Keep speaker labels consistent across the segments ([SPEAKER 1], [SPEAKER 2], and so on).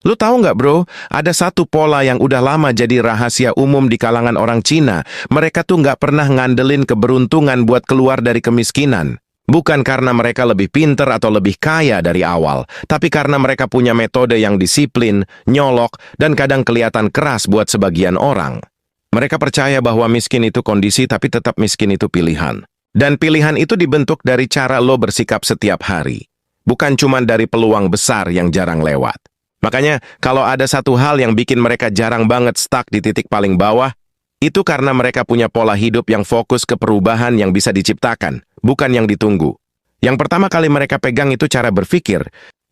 [SPEAKER 1] Lu tahu nggak bro, ada satu pola yang udah lama jadi rahasia umum di kalangan orang Cina. Mereka tuh nggak pernah ngandelin keberuntungan buat keluar dari kemiskinan. Bukan karena mereka lebih pinter atau lebih kaya dari awal, tapi karena mereka punya metode yang disiplin, nyolok, dan kadang kelihatan keras buat sebagian orang. Mereka percaya bahwa miskin itu kondisi, tapi tetap miskin itu pilihan. Dan pilihan itu dibentuk dari cara lo bersikap setiap hari. Bukan cuma dari peluang besar yang jarang lewat. Makanya, kalau ada satu hal yang bikin mereka jarang banget stuck di titik paling bawah, itu karena mereka punya pola hidup yang fokus ke perubahan yang bisa diciptakan, bukan yang ditunggu. Yang pertama kali mereka pegang itu cara berpikir.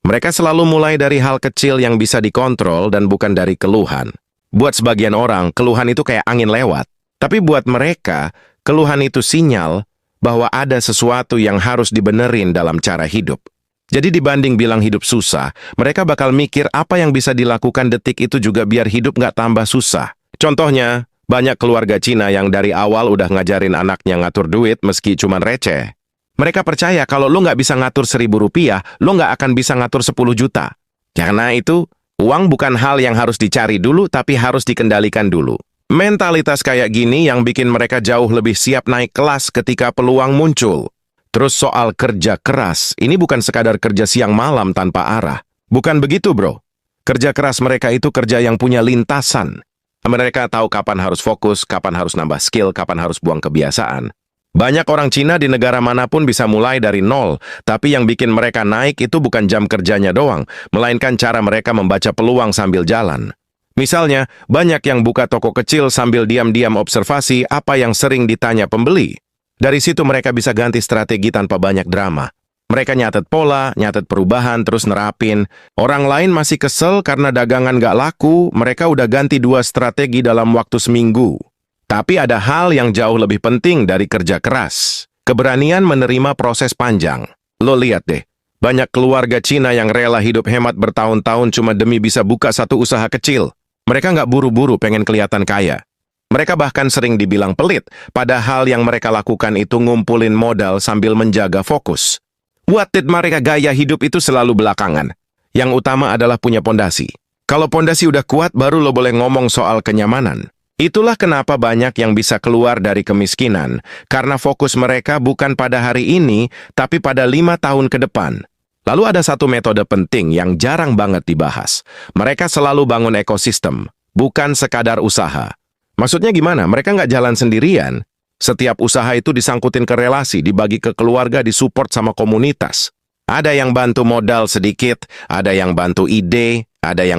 [SPEAKER 1] Mereka selalu mulai dari hal kecil yang bisa dikontrol dan bukan dari keluhan. Buat sebagian orang, keluhan itu kayak angin lewat. Tapi buat mereka, keluhan itu sinyal bahwa ada sesuatu yang harus dibenerin dalam cara hidup. Jadi dibanding bilang hidup susah, mereka bakal mikir apa yang bisa dilakukan detik itu juga biar hidup nggak tambah susah. Contohnya, banyak keluarga Cina yang dari awal udah ngajarin anaknya ngatur duit meski cuman receh. Mereka percaya kalau lo nggak bisa ngatur Rp1.000, lo nggak akan bisa ngatur 10 juta. Karena itu, uang bukan hal yang harus dicari dulu, tapi harus dikendalikan dulu. Mentalitas kayak gini yang bikin mereka jauh lebih siap naik kelas ketika peluang muncul. Terus soal kerja keras, ini bukan sekadar kerja siang malam tanpa arah. Bukan begitu bro. Kerja keras mereka itu kerja yang punya lintasan. Mereka tahu kapan harus fokus, kapan harus nambah skill, kapan harus buang kebiasaan. Banyak orang Cina di negara manapun bisa mulai dari nol, tapi yang bikin mereka naik itu bukan jam kerjanya doang, melainkan cara mereka membaca peluang sambil jalan. Misalnya, banyak yang buka toko kecil sambil diam-diam observasi apa yang sering ditanya pembeli. Dari situ mereka bisa ganti strategi tanpa banyak drama. Mereka nyatet pola, nyatet perubahan, terus nerapin. Orang lain masih kesel karena dagangan gak laku, mereka udah ganti 2 strategi dalam waktu seminggu. Tapi ada hal yang jauh lebih penting dari kerja keras. Keberanian menerima proses panjang. Lo lihat deh, banyak keluarga Cina yang rela hidup hemat bertahun-tahun cuma demi bisa buka satu usaha kecil. Mereka nggak buru-buru pengen kelihatan kaya. Mereka bahkan sering dibilang pelit, padahal yang mereka lakukan itu ngumpulin modal sambil menjaga fokus. Buat mereka gaya hidup itu selalu belakangan. Yang utama adalah punya pondasi. Kalau pondasi udah kuat, baru lo boleh ngomong soal kenyamanan. Itulah kenapa banyak yang bisa keluar dari kemiskinan, karena fokus mereka bukan pada hari ini, tapi pada 5 tahun ke depan. Lalu ada satu metode penting yang jarang banget dibahas. Mereka selalu bangun ekosistem, bukan sekadar usaha. Maksudnya gimana? Mereka nggak jalan sendirian. Setiap usaha itu disangkutin ke relasi, dibagi ke keluarga, disupport sama komunitas. Ada yang bantu modal sedikit, ada yang bantu ide, ada yang